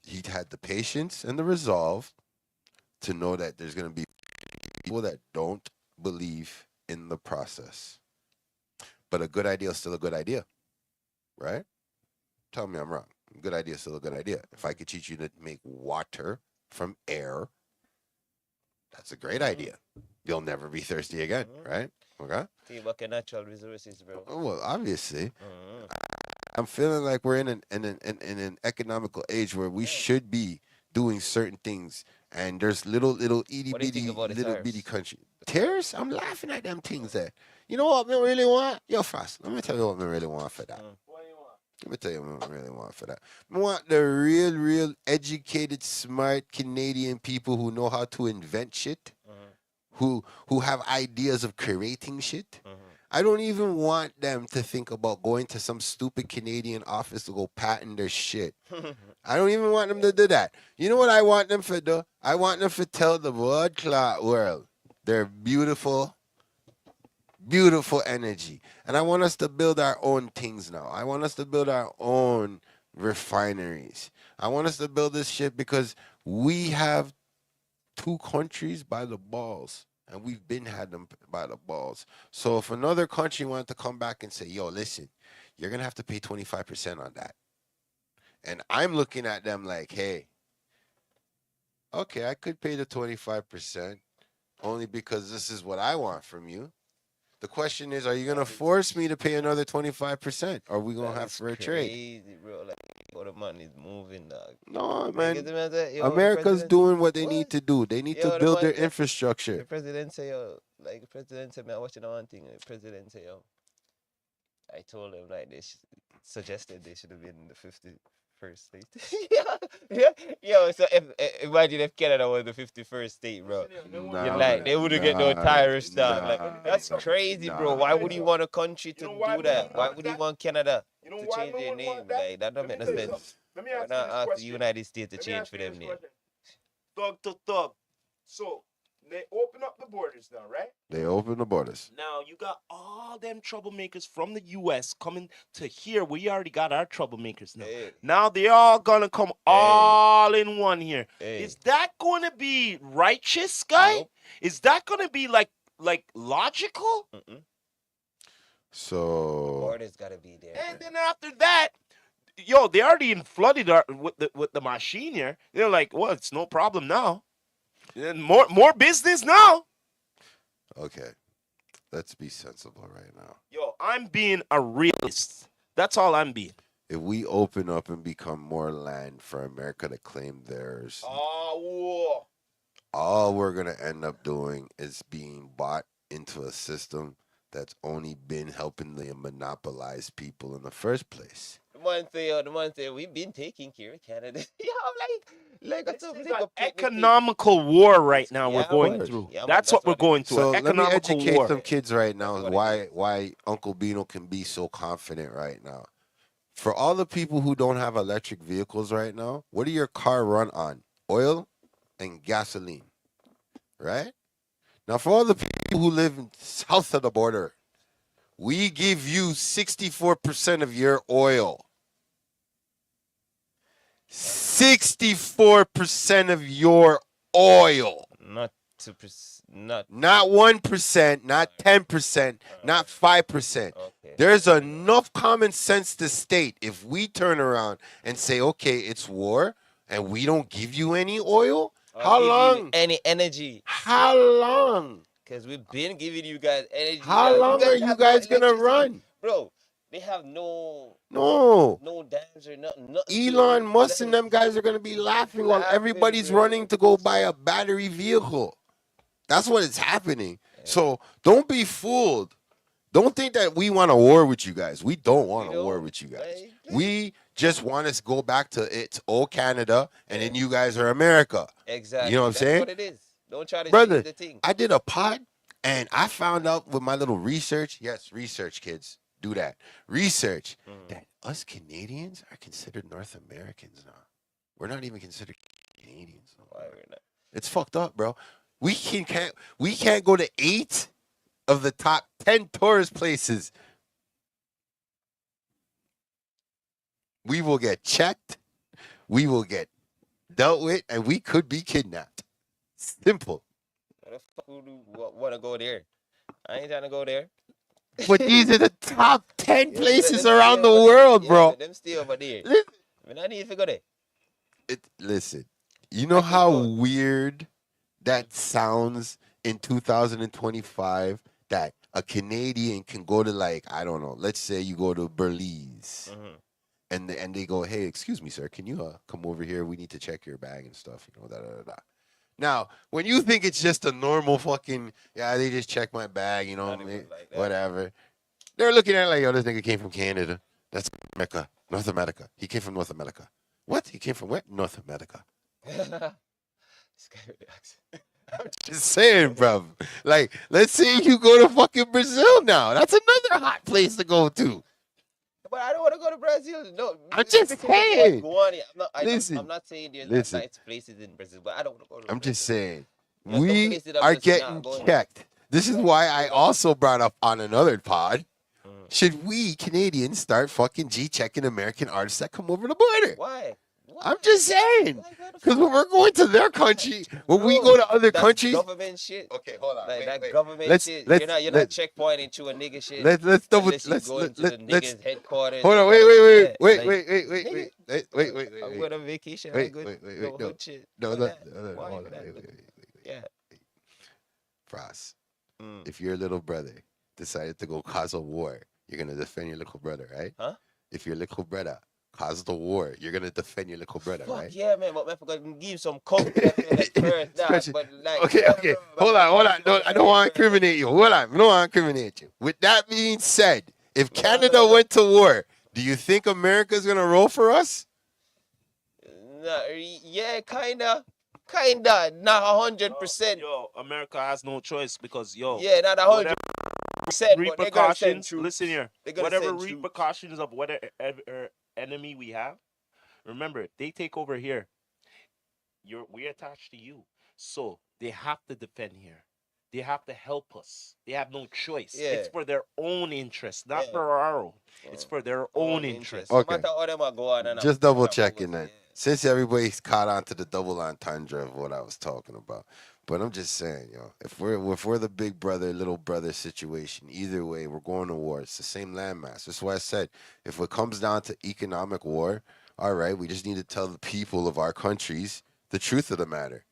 he had the patience and the resolve to know that there's gonna be people that don't believe in the process, but a good idea is still a good idea, right? Tell me I'm wrong. Good idea is still a good idea. If I could teach you to make water from air, that's a great idea. You'll never be thirsty again, right? Okay? Think about natural resources, bro. Oh, well, obviously. I'm feeling like we're in an economical age where we should be doing certain things and there's little itty What do you think bitty about the little bitty tariffs? country. Tears? I'm laughing at them things there. You know what me really want? Yo, Frost, let me tell you what me really want for that. Let me tell you what I really want for that. I want the real educated, smart Canadian people who know how to invent shit, who have ideas of creating shit. I don't even want them to think about going to some stupid Canadian office to go patent their shit. I don't even want them to do that. You know what I want them to do? I want them to tell the blood clot world they're beautiful, beautiful energy. And I want us to build our own things now. I want us to build our own refineries. I want us to build this shit because we have two countries by the balls. And we've been had them by the balls. So if another country wanted to come back and say, yo, listen, you're going to have to pay 25% on that. And I'm looking at them like, hey, okay, I could pay the 25% only because this is what I want from you. The question is, are you going to force me to pay another 25%? Or are we going to have for a trade? Crazy, bro. Like, all the money's moving, dog. No, Like, man. it's about that, yo, the America's president- doing what they What? need to do. They need Yo, to the build their man- The infrastructure. president say, yo, like, the president said, man, watching one thing. The president say, yo, I told him, like, suggested they should have been in the 51st state. yeah. Yo, so imagine if Canada was the 51st state, bro. Nah, Like, they wouldn't get no nah, tariffs, dog. nah, Like, that's nah, crazy, bro. nah. Why would you want a country to You know why do we that? wouldn't Why want would you that? want Canada You know to why change we their wouldn't name? want that? Like, that don't make no Let me tell you sense. something. Let me Why ask you not this ask the question. United States to Let me change ask for you them this name? question. Thug to thug. So they open up the borders now, right? They open the borders. Now you got all them troublemakers from the U.S. coming to here. We already got our troublemakers now. Hey. Now they all gonna come all in one here. Hey. Is that going to be righteous, guy? Nope. Is that going to be like logical? So Borders gotta be there. And then after that, yo, they already flooded with the machine here. They're like, well, it's no problem now. And more business now. okay, let's be sensible right now. Yo, I'm being a realist. That's all I'm being. If we open up and become more land for America to claim theirs, Oh, all we're gonna end up doing is being bought into a system that's only been helping them monopolize people in the first place. The one say we've been taking care of Canada. Yeah, like this is an economical war right now we're Yeah, going man. through. Yeah, man, that's that's what we're what it going is. through. So An let me economical educate war. some kids right now That's what it why Uncle Bino can be so confident right now. For all the people who don't have electric vehicles right now, what do your car run on? Oil and gasoline, right? Now, for all the people who live south of the border, we give you 64% of your oil. 64% of your oil. Not 2%. Not Not 1%, not 10%, not 5%. okay. There's enough common sense to state if we turn around and say, okay, it's war and we don't give you any oil, how Give you long? any energy? How long? Because we've been giving you guys energy. How dog. long are you have guys no gonna electricity. run? Bro, they have no No. dams or nothing to Elon do. Musk and Like, them guys are gonna be laughing while Laughing, everybody's bro. running to go buy a battery vehicle. That's what is happening. So don't be fooled. Don't think that we want a war with you guys. We don't want a war with you guys. Like, We just want us to go back to it's old Canada, and then you guys are America. exactly. You know what I'm That's saying? what it is. Don't try to Brother, change the thing. I did a pod, and I found out with my little research. Yes, research, kids. Do that. Research that us Canadians are considered North Americans now. We're not even considered Canadians. Why we're not? It's fucked up, bro. We can't go to 8 of the top 10 tourist places. We will get checked. We will get dealt with, and we could be kidnapped. Simple. What the fuck would you want to go there? I ain't trying to go there. But these are the top 10 Yeah, places them around stay the over there. world, Yeah, bro. but them stay over there. Listen, I mean, I need to go there. listen, you know I can how go. weird that sounds in 2025 that a Canadian can go to, like, I don't know, let's say you go to Belize. And they go, hey, excuse me, sir, can you come over here? We need to check your bag and stuff, da da da da. Now, when you think it's just a normal fucking, yeah, they just check my bag, you know, Not even like that. whatever. They're looking at it like, yo, this nigga came from Canada. That's America, North America. He came from North America. What? He came from where? North America. This guy with the accent. Just saying, bro. Like, let's say you go to fucking Brazil now. That's another hot place to go to. But I don't want to go to Brazil. No, I'm just because of what's saying. going on here. Listen. I'm not saying there's Listen. nice places in Brazil, but I don't want to go to I'm Brazil. just saying. There's some We places I'm are just getting not going. checked. This is why I also brought up on another pod. Mm. Should we Canadians start fucking G-checking American artists that come over the border? Why? I'm just saying. Why gotta Because when fuck? we're going to their country, when we Bro, go to other that's countries. government shit. Okay, hold on. Like wait, that wait. government Let's- shit. let's- You're not let's- checkpointing to a nigga shit. Let's double. Unless you go into the Let's. nigga's headquarters. Hold on. and Wait. like, Wait. yeah, Wait. like, Wait. Wait. nigga, Wait. Wait. Wait. Wait. I'm Wait. going on vacation. Wait, I'm good. wait, wait, No wait, no. hood shit. No, Like no, that. no, Why hold on. that? Wait. Yeah. Frost, Mm. if your little brother decided to go cause a war, you're gonna defend your little brother, right? Huh? If your little brother caused the war, you're gonna defend your little brother, Fuck right? yeah, man. But I forgot to give some confidence first. Nah, Especially- but like, Okay. Hold on. No, I don't want to incriminate you. Hold on. I don't want to incriminate you. With that being said, if Canada went to war, do you think America's gonna roll for us? Nah, yeah, kinda, not 100%. Yo, America has no choice because Yeah, not 100%. But they're gonna send repercussions. troops. Listen here. They're gonna Whatever send troops. repercussions of whatever enemy we have, remember they take over here. We're attached to you, so they have to defend here. They have to help us. They have no choice. Yeah. It's for their own interest, not Yeah. for our own. It's for their own interest. No Okay. matter how them a go on and Just I'm- double I'm checking over- that. Since everybody's caught on to the double entendre of what I was talking about. But I'm just saying, yo, if we're the big brother, little brother situation, either way, we're going to war. It's the same landmass. That's why I said, if it comes down to economic war, all right, we just need to tell the people of our countries the truth of the matter.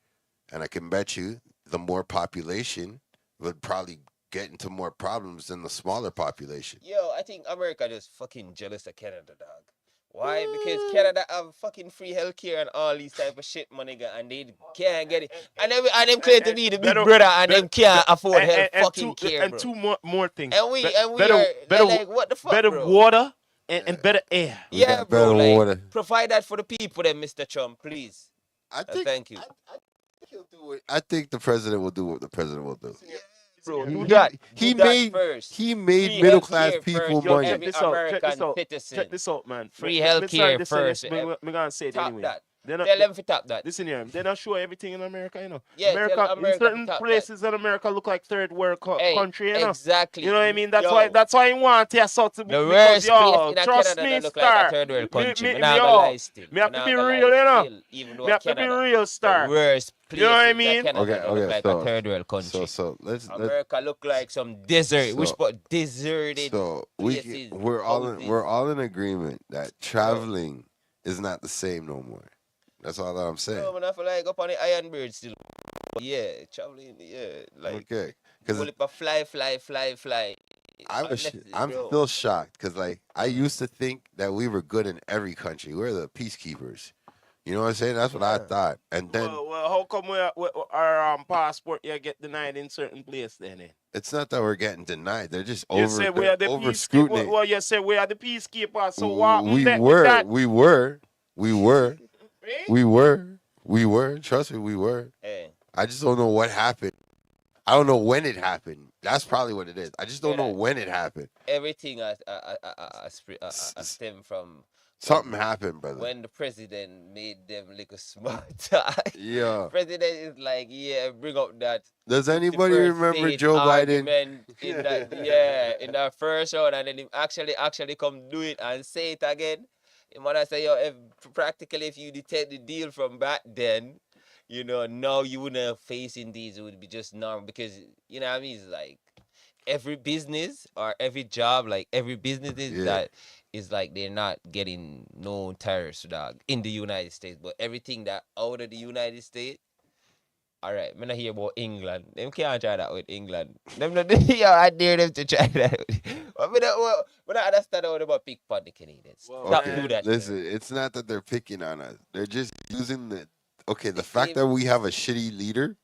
And I can bet you the more population would probably get into more problems than the smaller population. Yo, I think America just fucking jealous of Canada, dog. Why? Because Canada have fucking free healthcare and all these type of shit, my nigga, and they can't get it. And them claim to be the big better- brother, and them can't afford And- health and fucking two, care, and bro. two more things. And we better, are better, like, what the fuck, better bro? water and better air. We Yeah, got bro. better Like, water. provide that for the people, then, Mr. Trump, please. I think Thank you. I think the president will do what the president will do. Bro, He- do that. he Do that made- first. He made Free middle class healthcare people first, yo, money. every Check this out, American citizen. Check this out, man. Free Me healthcare start this first. Me gonna say it Top anyway. that. They're not- Tell them to top that. Listen here, they don't show everything in America, you know. Yeah, America, tell America in certain to top that. places in America look like third world Hey, country, you know. exactly. You know what I mean? That's Yo, why you want to sort to the because, worst yo, place in trust Canada me, that look like star. a third world country. Me, Me not yo, gonna lie still. me have Me to not be gonna real, lie you know. still, even though Me have to be Canada, real, star. the worst place You know what I in mean? Canada that look like so- a third world country. So let's America look like some desert. So- Which part deserted? so places, we're all houses. in agreement that traveling is not the same no more. That's all that I'm saying. No, man, I feel like up on the Iron Bird still. Yeah, traveling. Yeah, like Okay, because pull up a fly. I'm Bro. still shocked because like I used to think that we were good in every country. We're the peacekeepers. You know what I'm saying? That's what I Yeah. thought. And then Well, how come our passport you get denied in certain place then? it's not that we're getting denied. They're just You said we are the over peacekeepers. scrutiny. Well, you said we are the peacekeepers. So what? we that- were, that- we were, we were, Eh? we were. Trust me, we were. Hey, I just don't know what happened. I don't know when it happened. That's probably what it is. I just don't know Yeah. when it happened. everything stem from Something happened, brother. when the president made them little smart talk. Yeah. President is like, yeah, bring up that. Does anybody first remember state Joe Biden? argument in that, in that first round, and then he actually come do it and say it again. And when I say, yo, practically if you detect the deal from back then, you know, now you wouldn't have facing these. It would be just normal because, you know what I mean? It's like every business or every job, like every business Yeah. that is like they're not getting no tariffs, dog, in the United States. But everything that out of the United States, all right, I'm not hear about England. Them can't try that with England. Them not, yo, I dare them to try that. But I don't understand how about pick on the Canadians. Well, Stop man, do that. Listen, it's not that they're picking on us. They're just using the okay, the fact that we have a shitty leader,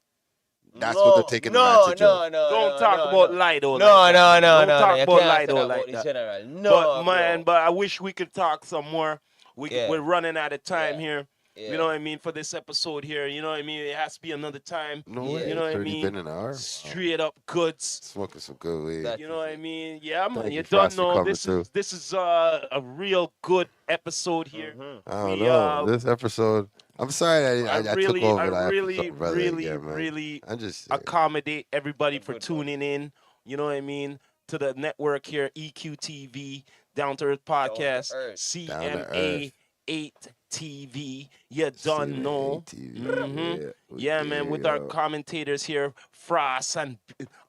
that's what they're taking advantage of. Don't talk about Lido No, like that. no, Don't no, talk no. You about can't say Lido that about like the that. general. No, But man, bro. but I wish we could talk some more. Yeah. We're running out of time Yeah. here. Yeah. You know what I mean, for this episode here. You know what I mean? It has to be another time. No Yeah. way. You know what I Already mean? been an hour. Wow. Straight up goods. Smoking some good weed. That- You know what I mean? Yeah, man. Thank You you, don't Frost, for know. coming This is a real good episode here. Mm-hmm. I don't We, know. This episode, I'm sorry I took really, over I that really, episode, brother. really, again, man. really I'm just accommodate everybody for Good tuning in. You know what I mean? To the network here, EQTV, Down to Earth Podcast, Earth. Down to CMA 8 TV. You done know. Mhm. Yeah, man, with our commentators here, Frost and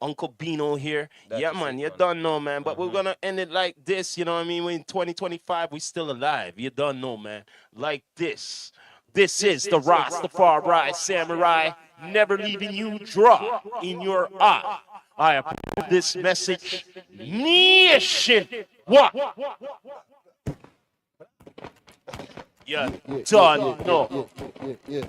Uncle BNO here. That yeah, is man, it, you man. don't know, man. But we're gonna end it like this, you know what I mean? In 2025, we still alive. You don't know, man. Like this. This is the Rastafari Samurai, never leaving you dry in your eye. I approve this message nation. What? You done know. yeah.